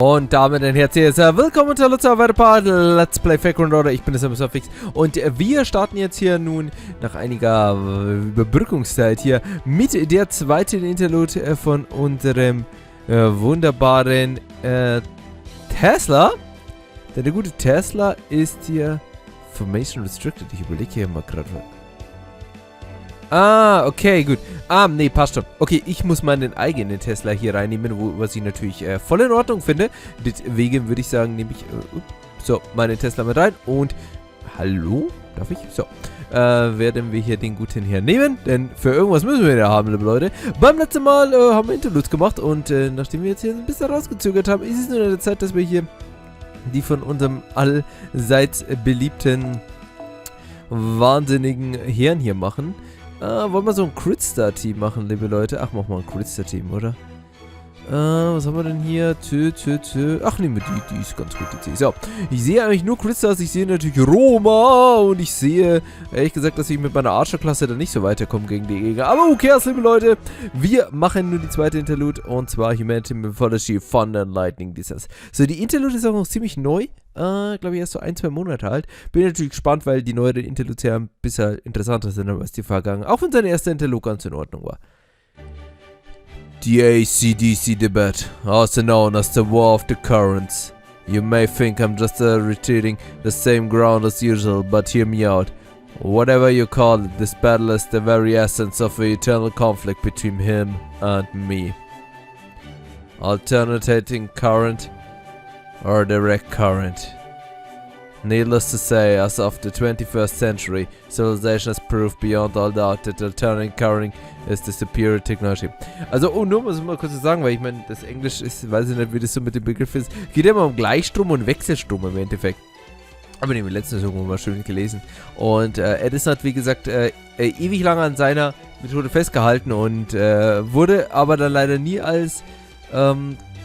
Und damit ein herzliches Willkommen zu weiteren Part Let's Play Fake Order. Ich bin der Fix und wir starten jetzt hier nun nach einiger Überbrückungszeit hier mit der zweiten Interlude von unserem wunderbaren Tesla. Denn der gute Tesla ist hier Formation Restricted. Ich überlege hier mal gerade. Ah, okay, gut. Nee, passt schon. Okay, ich muss meinen eigenen Tesla hier reinnehmen, was ich natürlich voll in Ordnung finde. Deswegen würde ich sagen, nehme ich so meinen Tesla mit rein und hallo? Darf ich? So. Werden wir hier den guten hier nehmen, denn für irgendwas müssen wir ja haben, liebe Leute. Beim letzten Mal haben wir Interludes gemacht und nachdem wir jetzt hier ein bisschen rausgezögert haben, ist es nur an der Zeit, dass wir hier die von unserem allseits beliebten wahnsinnigen Herrn hier machen. Wollen wir so ein Crypter Team machen, liebe Leute? Ach, machen wir ein Crypter Team, oder? Was haben wir denn hier? Ach, nehmen wir die ist ganz gut, die So, ich sehe eigentlich nur Crypters, ich sehe natürlich Roma und ich sehe, ehrlich gesagt, dass ich mit meiner Archer-Klasse da nicht so weiterkomme gegen die Gegner. Aber okay, liebe Leute, wir machen nur die zweite Interlude und zwar Humanity Mythology Thunder and Lightning. So, die Interlude ist auch noch ziemlich neu. Glaube ich erst so 1-2 Monate alt. Bin natürlich gespannt, weil die neueren Interludes ja ein bisschen interessanter sind als die vergangenen. Auch wenn seine erste Interlude ganz in Ordnung war. The AC/DC debate, also known as the War of the Currents. You may think I'm just retreating the same ground as usual, but hear me out. Whatever you call it, this battle is the very essence of the eternal conflict between him and me. Alternating current or direct current. Needless to say, as of the 21st century, civilization has proved beyond all doubt that alternating current is the superior technology. Also, oh, nur muss ich mal kurz sagen, weil ich meine, das Englisch ist, weiß ich nicht, wie das so mit dem Begriff ist. Geht ja immer um Gleichstrom und Wechselstrom im Endeffekt. Aber den haben wir letztens irgendwo mal schön gelesen. Und Edison hat, wie gesagt, ewig lang an seiner Methode festgehalten und wurde aber dann leider nie als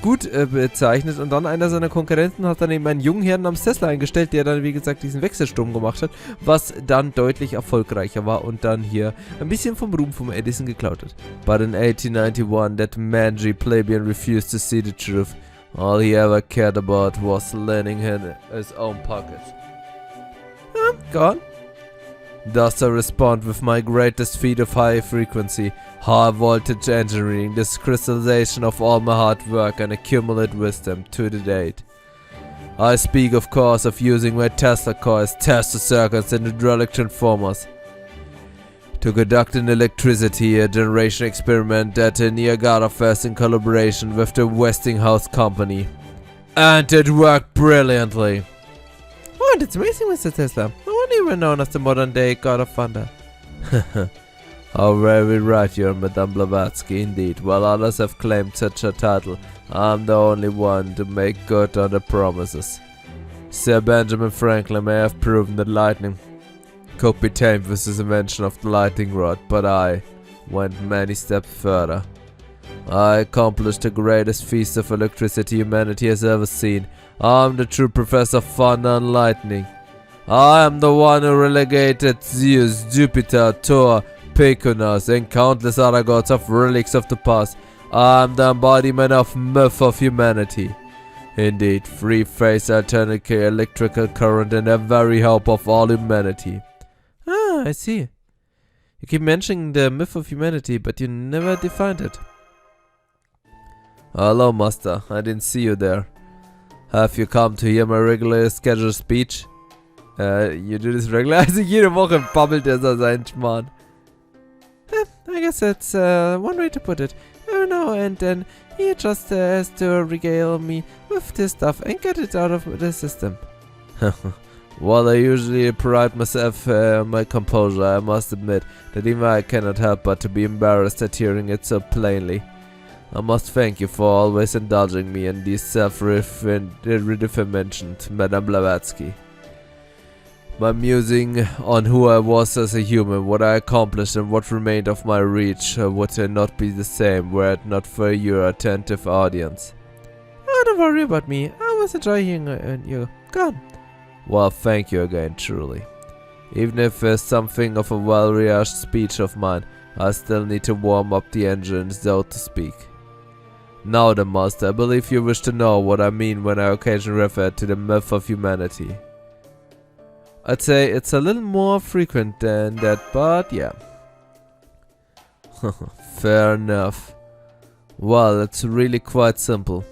gut bezeichnet und dann einer seiner Konkurrenten hat dann eben einen jungen Herrn namens Tesla eingestellt, der dann wie gesagt diesen Wechselsturm gemacht hat, was dann deutlich erfolgreicher war und dann hier ein bisschen vom Ruhm vom Edison geklaut hat. But in 1891 that mangy plebeian refused to see the truth. All he ever cared about was lining his own pocket. Gone. Thus I respond with my greatest feat of high frequency, high voltage engineering, this crystallization of all my hard work and accumulated wisdom to the date. I speak of course of using my Tesla coils, tester circuits and hydraulic transformers to conduct an electricity generation experiment at the Niagara Fest in collaboration with the Westinghouse Company. And it worked brilliantly. Oh, that's amazing, Mr. Tesla. Even known as the modern day God of Thunder. How very right you are, Madame Blavatsky, indeed. While others have claimed such a title, I'm the only one to make good on the promises. Sir Benjamin Franklin may have proven that lightning could be tamed with his invention of the lightning rod, but I went many steps further. I accomplished the greatest feast of electricity humanity has ever seen. I'm the true professor of thunder and lightning. I am the one who relegated Zeus, Jupiter, Thor, Peconas, and countless other gods of relics of the past. I am the embodiment of myth of humanity. Indeed, three-phase alternating electrical current and the very hope of all humanity. Ah, I see. You keep mentioning the myth of humanity, but you never defined it. Hello, Master. I didn't see you there. Have you come to hear my regularly scheduled speech? You do this regular. Also jede Woche babbelt er so seinen Schmarrn. I guess that's one way to put it. Oh no, and then he just has to regale me with this stuff and get it out of the system. While I usually pride myself on my composure, I must admit that even I cannot help but to be embarrassed at hearing it so plainly. I must thank you for always indulging me in these self-redefined Madame Blavatsky. My musing on who I was as a human, what I accomplished and what remained of my reach would not be the same were it not for your attentive audience. Oh, don't worry about me. I was enjoying you. Gone. Well, thank you again, truly. Even if it's something of a well-rehearsed speech of mine, I still need to warm up the engine, so to speak. Now then, Master, I believe you wish to know what I mean when I occasionally refer to the myth of humanity. I'd say it's a little more frequent than that, but yeah. Fair enough. Well, it's really quite simple.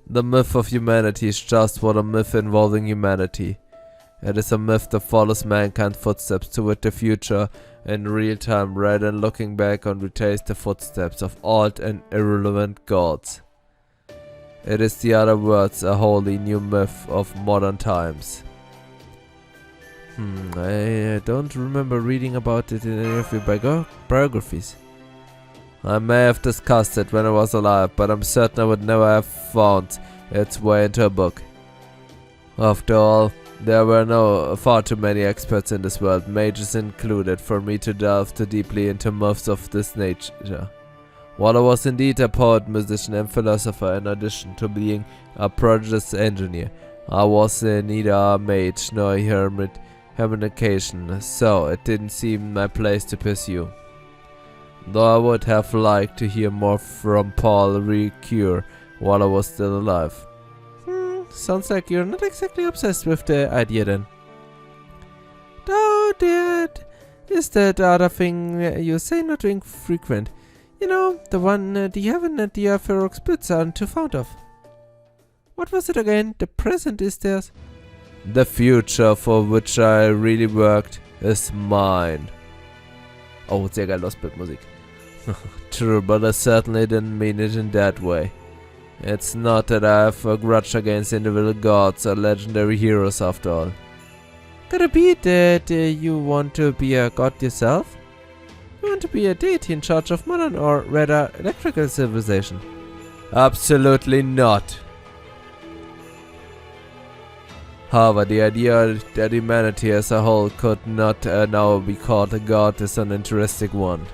The myth of humanity is just what a myth involving humanity. It is a myth that follows mankind's footsteps toward the future in real time rather than looking back and retrace the footsteps of old and irrelevant gods. It is, in other words, a wholly new myth of modern times. I don't remember reading about it in any of your biographies. I may have discussed it when I was alive, but I'm certain I would never have found its way into a book. After all, there were far too many experts in this world, mages included, for me to delve too deeply into myths of this nature. While I was indeed a poet, musician and philosopher in addition to being a prodigious engineer, I was neither a mage nor a hermetication, so it didn't seem my place to pursue. Though I would have liked to hear more from Paul Ricoeur while I was still alive. Sounds like you're not exactly obsessed with the idea then. Oh, that is the other thing you say not being frequent. You know, the one the heaven and the earth splits aren't too fond of. What was it again? The present is theirs. The future for which I really worked is mine. Oh, sehr geil Lostbelt Musik. True, but I certainly didn't mean it in that way. It's not that I have a grudge against individual gods or legendary heroes after all. Could it be that you want to be a god yourself? You want to be a deity in charge of modern or rather electrical civilization? Absolutely not. However, the idea that humanity as a whole could not now be called a god is an interesting one.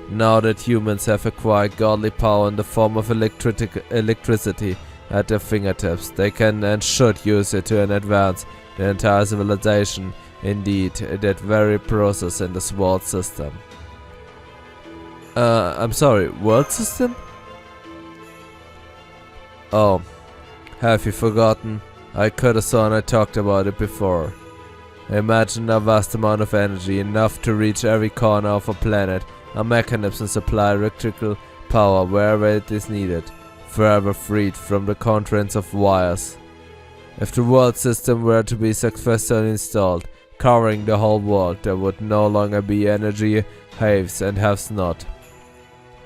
Now that humans have acquired godly power in the form of electricity at their fingertips, they can and should use it to advance the entire civilization, indeed, that very process in this world system. I'm sorry, world system? Oh, have you forgotten? I could have sworn I talked about it before. Imagine a vast amount of energy, enough to reach every corner of a planet. A mechanism supply electrical power wherever it is needed, forever freed from the constraints of wires. If the world system were to be successfully installed, covering the whole world, there would no longer be energy haves and haves not.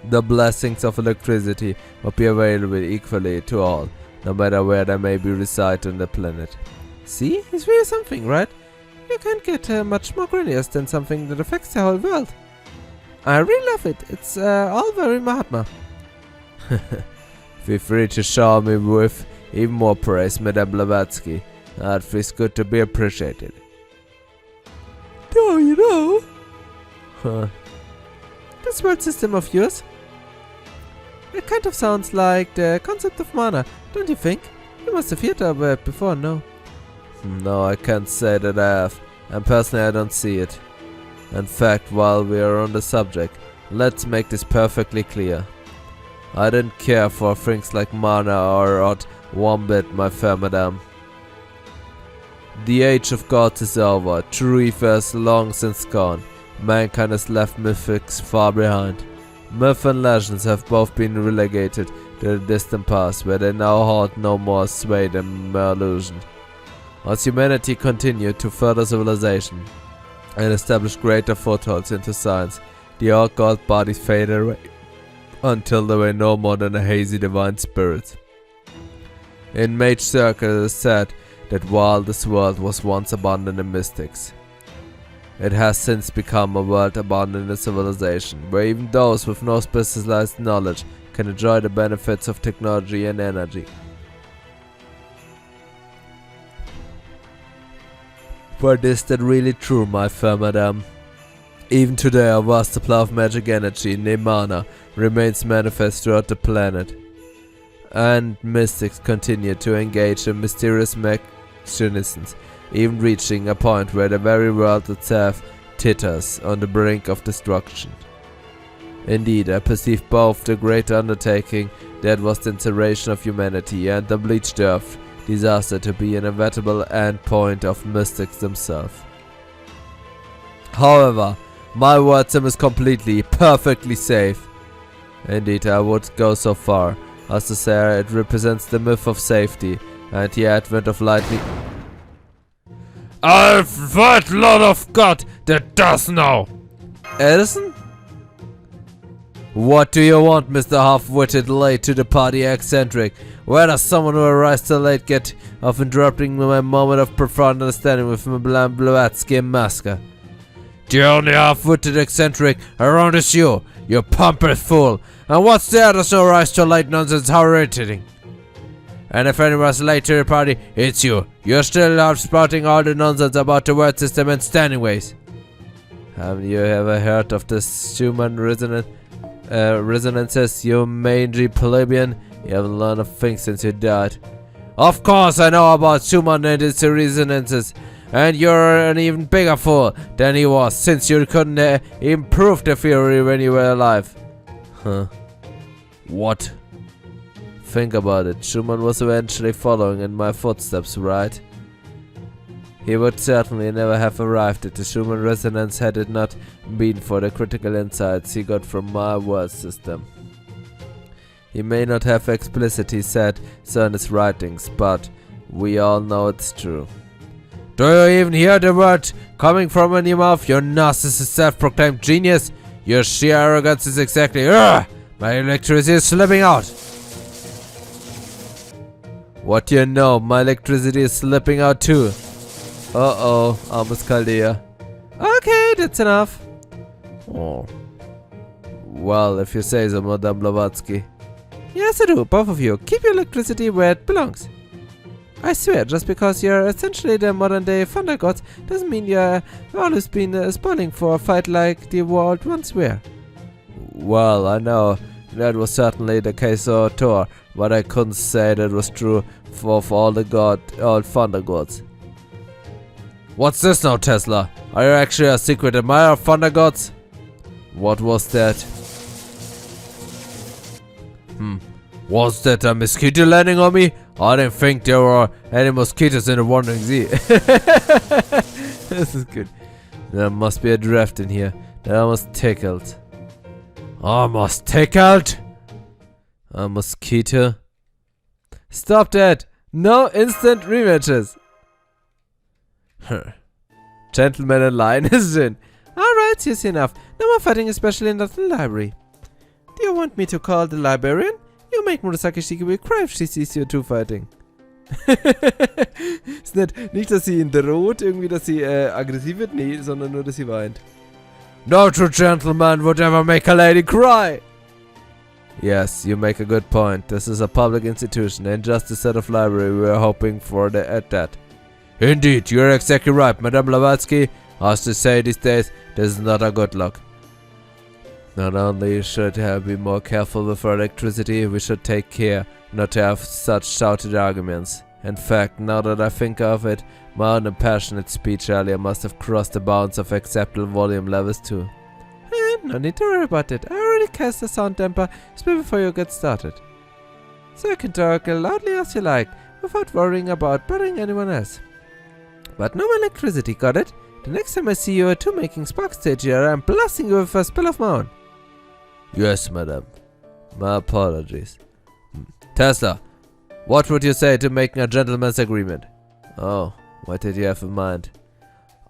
The blessings of electricity would be available equally to all, no matter where they may be reside on the planet. See, it's really something, right? You can't get much more grandiose than something that affects the whole world. I really love it. It's all very Mahatma. Feel free to shower me with even more praise, Madame Blavatsky. It feels good to be appreciated. Oh, you know. This world system of yours, it kind of sounds like the concept of mana, don't you think? You must have heard of it before, no? No, I can't say that I have, and personally I don't see it. In fact, while we are on the subject, let's make this perfectly clear. I didn't care for things like mana or odd one bit, my fair madame. The age of gods is over, true ether is long since gone, mankind has left mythics far behind. Myth and legends have both been relegated to the distant past, where they now hold no more sway than mere illusion. As humanity continued to further civilization and establish greater footholds into science, the old god bodies faded away, until they were no more than a hazy divine spirit. In mage circles it is said that while this world was once abundant in mystics, it has since become a world abundant in civilization, where even those with no specialized knowledge can enjoy the benefits of technology and energy. But is that really true, my fair madame? Even today a vast supply of magic energy, named mana, remains manifest throughout the planet. And mystics continue to engage in mysterious machinations, even reaching a point where the very world itself titters on the brink of destruction. Indeed, I perceive both the great undertaking That was the incineration of humanity and the bleached earth disaster to be an inevitable end point of mystics themselves. However, my word sim is completely, perfectly safe. Indeed, I would go so far as to say it represents the myth of safety and the advent of lightning. I've heard Lord of God that does know! Edison? What do you want, Mr. Half-witted late to the party eccentric? Where does someone who arrives so late get of interrupting my moment of profound understanding with my bland Blavatsky masker? The only half-witted eccentric around is you pompous fool! And what's there that's no rise to late nonsense? How irritating! And if anyone's late to the party, it's you. You're still out spouting all the nonsense about the word system and standing ways. Haven't you ever heard of the Schumann resonances, you mangy plebeian? You haven't learned a thing since you died. Of course I know about Schumann and its resonances. And you're an even bigger fool than he was, since you couldn't even prove the theory when you were alive. Huh. What? Think about it. Schumann was eventually following in my footsteps, right? He would certainly never have arrived at the Schumann resonance had it not been for the critical insights he got from my word system. He may not have explicitly said so in his writings, but we all know it's true. Do you even hear the word coming from in your mouth, you narcissist self-proclaimed genius? Your sheer arrogance is exactly— Ugh! My electricity is slipping out! What do you know? My electricity is slipping out too. Uh-oh, almost Chaldea. Okay, that's enough. Oh. Well, if you say so, Madame Blavatsky. Yes, I do, both of you. Keep your electricity where it belongs. I swear, just because you're essentially the modern-day thunder gods doesn't mean you've always been spoiling for a fight like the world once were. Well, I know that was certainly the case of Thor, but I couldn't say that was true of all thunder gods. What's this now, Tesla? Are you actually a secret admirer of thunder gods? What was that? Was that a mosquito landing on me? I didn't think there were any mosquitoes in the Wandering Sea. This is good. There must be a draft in here. That almost tickled. Almost tickled? A mosquito? Stop that! No instant rematches! Gentleman in line is in. Alright, here's enough. No more fighting, especially not in the library. Do you want me to call the librarian? You make Murasaki Shiki will cry if she sees you two fighting. Ist nicht, dass sie ihn droht, irgendwie, dass sie aggressiv wird, nee, sondern nur, dass sie weint. No true gentleman would ever make a lady cry! Yes, you make a good point. This is a public institution, and just a set of library we are hoping for at that. Indeed, you're exactly right, Madame Blavatsky. As they say these days, this is not a good look. Not only should we be more careful with our electricity, we should take care not to have such shouted arguments. In fact, now that I think of it, my own impassionate speech earlier must have crossed the bounds of acceptable volume levels too. No need to worry about it. I already cast the sound damper just before you get started. So you can talk as loudly as you like, without worrying about bothering anyone else. But no more electricity, got it? The next time I see you two making sparks stage here, I'm blasting you with a spell of my own. Yes, madam. My apologies. Tesla, what would you say to making a gentleman's agreement? Oh, what did you have in mind?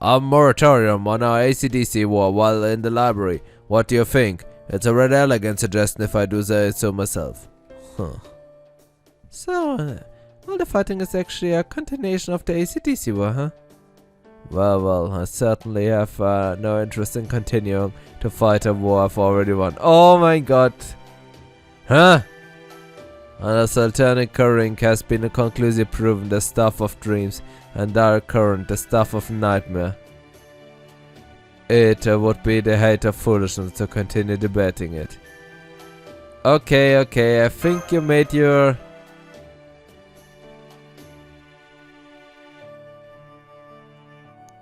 A moratorium on our AC/DC war while in the library. What do you think? It's a rather elegant suggestion if I do say so myself. Huh. So, all the fighting is actually a continuation of the AC/DC war, huh? Well, I certainly have no interest in continuing to fight a war I've already won. Oh my god! Huh? Unless alternate current has been conclusively proven the stuff of dreams, and direct current the stuff of nightmare. It would be the height of foolishness to continue debating it. Okay, I think you made your...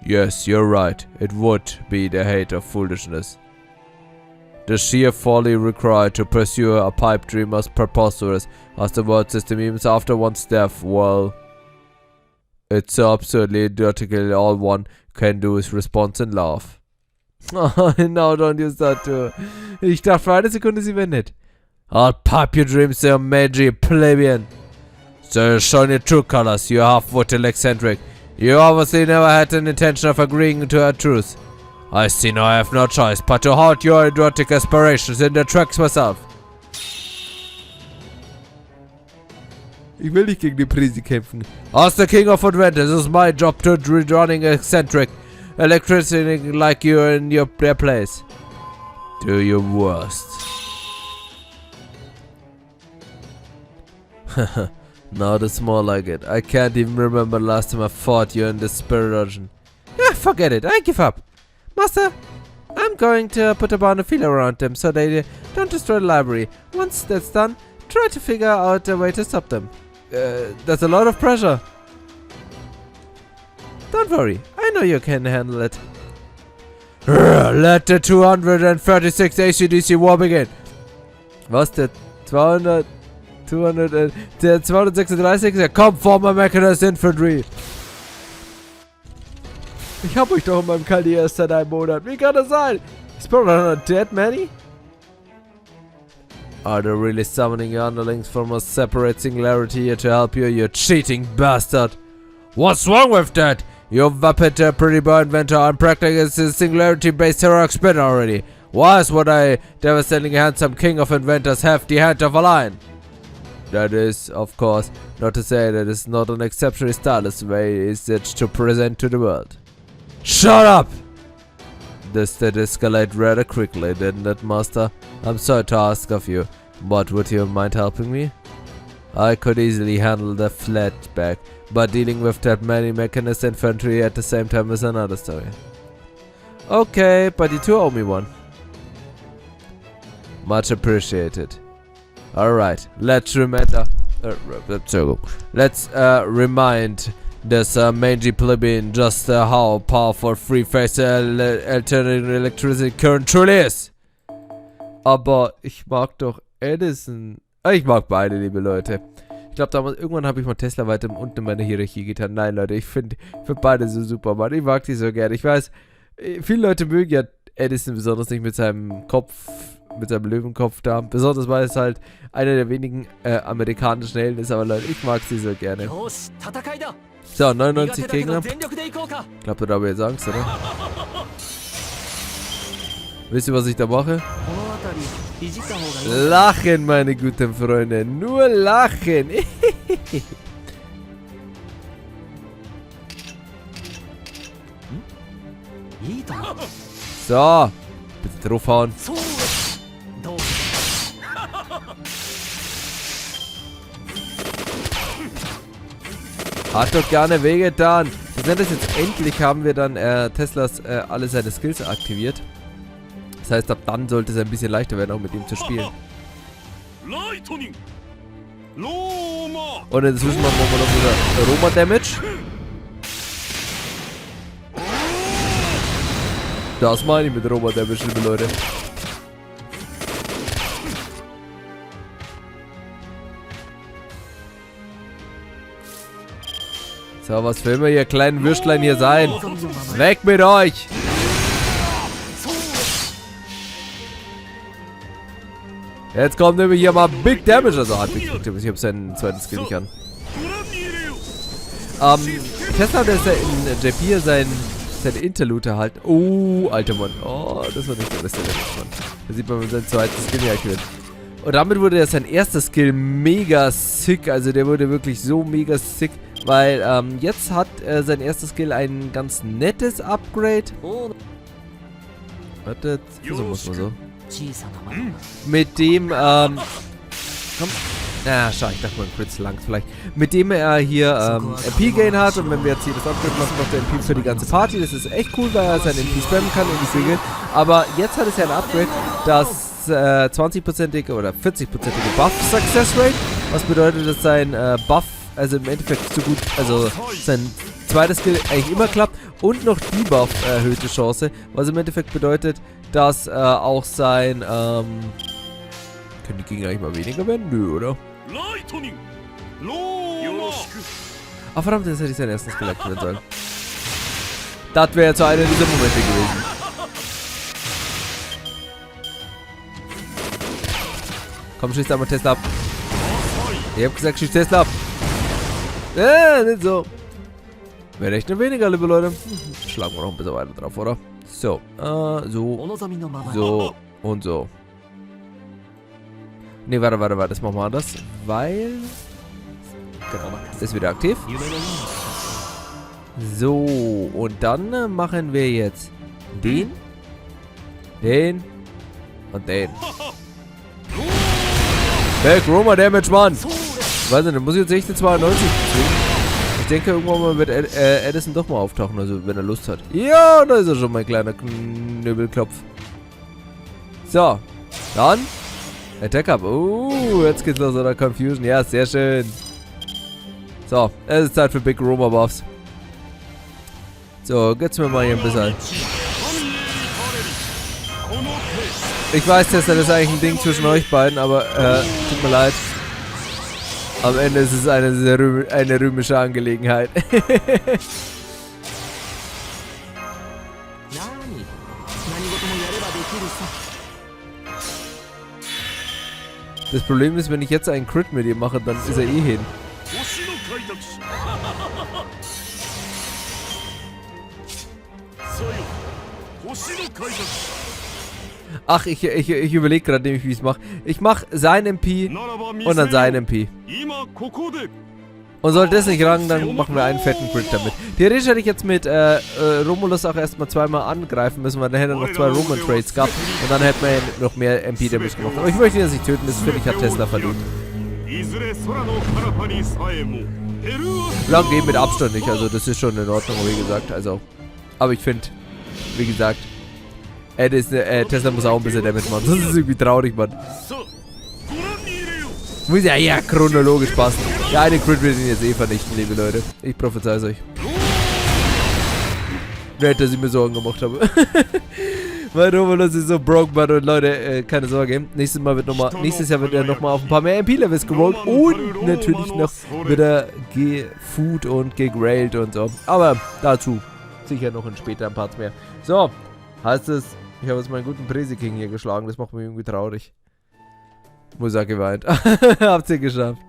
Yes, you're right. It would be the height of foolishness. The sheer folly required to pursue a pipe dream was preposterous, as the world system even after one's death, well... It's so absurdly idiotically all one can do is response in love. Oh, no, don't use that too. Ich dachte für eine Sekunde, sie wäre nett. I'll pipe your dreams, you magi plebeian. So you're showing your true colors, you half-witted eccentric. You obviously never had an intention of agreeing to her truth. I see now I have no choice but to halt your idiotic aspirations in the tracks myself. Ich will nicht gegen die Prisi kämpfen. As the King of Adventures, it's my job to running eccentric electricity like you in their place. Do your worst. Now that's more like it. I can't even remember the last time I fought you in the spirit dungeon. Ah, forget it. I give up. Master, I'm going to put a bound of feeler around them so they don't destroy the library. Once that's done, try to figure out a way to stop them. That's a lot of pressure. Don't worry, I know you can handle it. Let the 236 ACDC war begin. Was, der 236? Ja, komm, form a mechanized infantry. Ich hab euch doch in meinem Chaldea erst seit einem Monat. Wie kann das sein? Is probably not dead, Manny? Are they really summoning your underlings from a separate singularity here to help you, you cheating bastard? What's wrong with that? You vapid pretty boy inventor. I'm practicing a singularity-based heroic spin already. Why is what I, devastating handsome king of inventors, have the hand of a lion? That is, of course, not to say that it's not an exceptionally stylish way is it to present to the world. Shut up! This did escalate rather quickly, didn't it, Master? I'm sorry to ask of you, but would you mind helping me? I could easily handle the flatback, but dealing with that many mechanist infantry at the same time is another story. Okay, but you two owe me one. Much appreciated. Alright, let's remind this mangy plebeian just how powerful three-phase alternating electricity current truly is. Aber ich mag doch Edison. Ich mag beide, liebe Leute. Ich glaube, damals irgendwann habe ich mal Tesla weiter unten in meiner Hierarchie getan. Nein, Leute, ich finde beide so super, Mann. Ich mag die so gerne. Ich weiß, viele Leute mögen ja Edison besonders nicht mit seinem Kopf, mit seinem Löwenkopf da. Besonders weil es halt einer der wenigen amerikanischen Helden ist. Aber Leute, ich mag sie so gerne. So, 99 Gegner. Ich glaube, da habe ich jetzt Angst, oder? Wisst ihr, was ich da mache? Lachen, meine guten Freunde. Nur lachen. So. Bitte draufhauen. Hat doch gerne wehgetan. Besonders jetzt endlich haben wir dann Teslas alle seine Skills aktiviert. Das heißt, ab dann sollte es ein bisschen leichter werden, auch mit ihm zu spielen. Und inzwischen machen wir noch wieder Roma-Damage. Das meine ich mit Roma-Damage, liebe Leute. So, was will man hier, kleinen Würstlein hier sein? Weg mit euch! Jetzt kommt nämlich hier mal Big Damage, also hat mich gekriegt, ich habe seinen zweiten Skill nicht an. Tesla hat ja in JP sein Interlude erhalten. Oh, alter Mann. Oh, das war nicht der beste Damage, Mann. Da sieht man seinen zweiten Skill nicht aktiviert. Und damit wurde ja sein erster Skill mega sick, also der wurde wirklich so mega sick, weil jetzt hat sein erster Skill ein ganz nettes Upgrade. Warte, versuchen wir es mal so. Mit dem, komm. Ja, schade, ich dachte mal, ein Crit langt vielleicht. Mit dem er hier MP-Gain hat und wenn wir jetzt hier das Upgrade machen, macht er MP für die ganze Party. Das ist echt cool, weil er sein MP spammen kann in die Segel. Aber jetzt hat es ja ein Upgrade, das 20%ige oder 40%ige Buff-Success Rate. Was bedeutet, dass sein Buff, also im Endeffekt so gut, also sein zweite Skill eigentlich immer klappt. Und noch Debuff erhöhte Chance. Was im Endeffekt bedeutet, dass auch sein, können die Gegner eigentlich mal weniger werden? Nö, oder? Ah, verdammt, jetzt hätte ich seinen ersten Skill aktivieren sollen. Das wäre jetzt so einer dieser Momente gewesen. Komm, schieß einmal Tesla ab. Ich hab gesagt, schieß Tesla ab. Nicht so. Wäre echt nur weniger, liebe Leute. Schlagen wir noch ein bisschen weiter drauf, oder? So, so. So und so. Ne, warte, das machen wir anders. Weil... Genau, ist wieder aktiv. So, und dann machen wir jetzt den und den. Back Roma Damage, Mann! Weiß nicht, dann muss ich jetzt echt eine 92 ziehen. Ich denke, irgendwann mal wird Edison doch mal auftauchen, also wenn er Lust hat. Ja, da ist er schon, mein kleiner Knüppelklopf. So, dann Attack up. Jetzt geht's los, oder? Confusion. Ja, sehr schön. So, es ist Zeit für Big Roma Buffs. So, geht's mir mal hier ein bisschen. Ich weiß, das ist eigentlich ein Ding zwischen euch beiden, aber tut mir leid. Am Ende ist es eine römische Angelegenheit. Das Problem ist, wenn ich jetzt einen Crit mit ihr mache, dann ist er eh hin. Ach, ich überlege gerade nämlich, wie ich es mache. Ich mache sein MP und dann sein MP. Und sollte das nicht rangen, dann machen wir einen fetten Crit damit. Theoretisch hätte ich jetzt mit Romulus auch erstmal zweimal angreifen müssen, weil dann hätte er noch 2 Roman Trades gehabt. Und dann hätten wir noch mehr MP Damage gemacht. Aber ich möchte ihn jetzt nicht töten, das finde ich, hat Tesla verdient. Lang geht mit Abstand nicht, also das ist schon in Ordnung, wie gesagt. Also, aber ich finde, wie gesagt, Tesla muss auch ein bisschen Damage machen. Das ist irgendwie traurig, Mann. Muss ja chronologisch passen. Der eine Crit wird ihn jetzt eh vernichten, liebe Leute. Ich prophezei es euch. Nicht, dass ich mir Sorgen gemacht habe. Mein Romulus ist so broke, Mann. Und Leute, keine Sorge. Nächstes Jahr wird er nochmal auf ein paar mehr MP-Levels gerollt. Und natürlich noch wieder gefood und gegrailed und so. Aber dazu sicher noch in späteren Parts mehr. So, heißt es, ich habe jetzt meinen guten Presi-King hier geschlagen. Das macht mich irgendwie traurig. Muss er geweint. Habt ihr geschafft.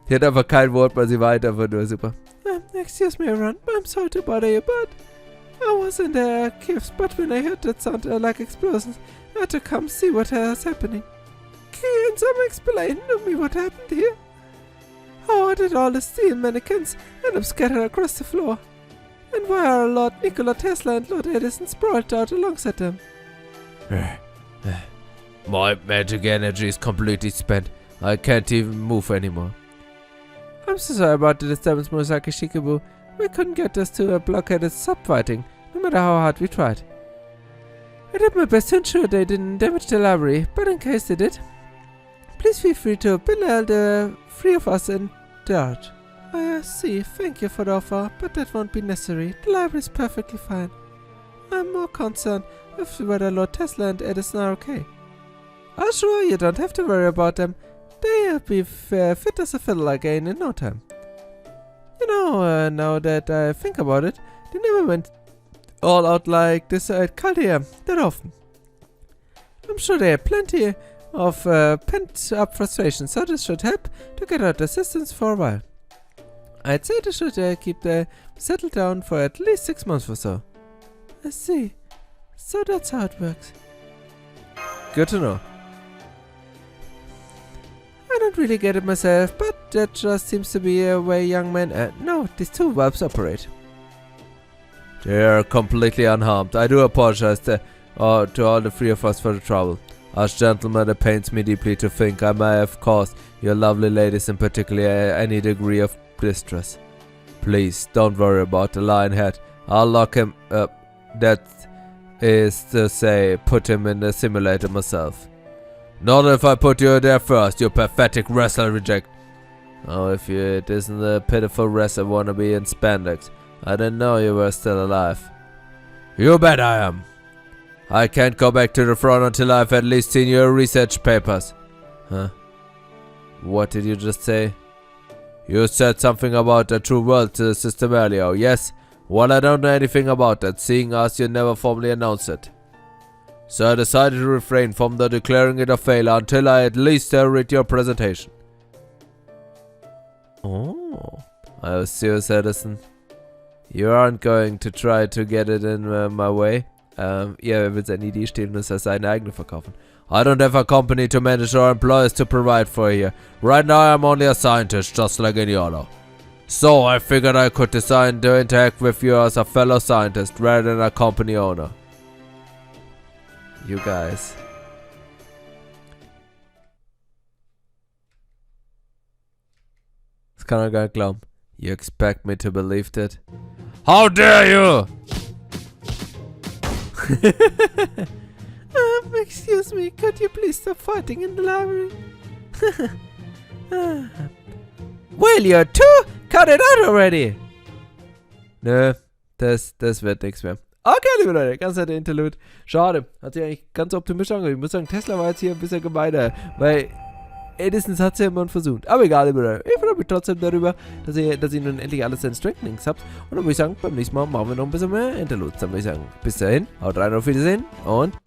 Die hat einfach kein Wort, weil sie weint, einfach nur super. Excuse me, Run. I'm sorry to bother you, but I was in the caves, but when I heard that sound like explosions, I had to come see what was happening. Can someone explain to me what happened here? How did all the steel mannequins end up scattered across the floor? And why are Lord Nikola Tesla and Lord Edison sprawled out alongside them? My magic energy is completely spent. I can't even move anymore. I'm so sorry about the disturbance, Murasaki Shikabu. We couldn't get us to a blockade and stop fighting, no matter how hard we tried. I did my best to ensure they didn't damage the library, but in case they did, please feel free to bail the 3 of us in dirt. I see. Thank you for the offer, but that won't be necessary. The library is perfectly fine. I'm more concerned with whether Lord Tesla and Edison are okay. Oh, sure, you don't have to worry about them. They'll be fit as a fiddle again in no time. You know, now that I think about it, they never went all out like this at Chaldea that often. I'm sure they have plenty of pent-up frustration, so this should help to get out assistance for a while. I'd say they should keep the settled down for at least 6 months or so. I see. So that's how it works. Good to know. I don't really get it myself, but that just seems to be a way young men no, these 2 webs operate. They are completely unharmed. I do apologize to all the 3 of us for the trouble. As gentlemen, it pains me deeply to think I may have caused your lovely ladies in particular any degree of distress. Please, don't worry about the Lionhead. I'll lock him up. That is to say, put him in the simulator myself. Not if I put you there first, you pathetic wrestler reject. Oh, if it isn't the pitiful wrestler wannabe in spandex. I didn't know you were still alive. You bet I am. I can't go back to the front until I've at least seen your research papers. Huh? What did you just say? You said something about the true world system earlier, yes? Well, I don't know anything about that, seeing as you never formally announced it. So I decided to refrain from declaring it a failure until I at least read your presentation. Oh, I see you, citizen. You aren't going to try to get it in my way. Er will seine Idee stehlen und es seine eigene verkaufen. I don't have a company to manage or employees to provide for here. Right now I'm only a scientist, just like any other. So I figured I could decide to interact with you as a fellow scientist rather than a company owner. You guys. Das kann er gar nicht glauben. You expect me to believe that? How dare you! Excuse me, could you please stop fighting in the library? Will you too? Cut it out already! Nö, das wird nichts mehr. Okay, liebe Leute, ganz nette Interlude. Schade, hat sich eigentlich ganz optimistisch angehört. Ich muss sagen, Tesla war jetzt hier ein bisschen gemeiner, weil Edison hat es ja immer versucht. Aber egal, liebe Leute, ich freue mich trotzdem darüber, dass ihr nun endlich alles in Strengthenings habt. Und dann würde ich sagen, beim nächsten Mal machen wir noch ein bisschen mehr Interludes. Dann würde ich sagen, bis dahin, haut rein, auf Wiedersehen und tschüss.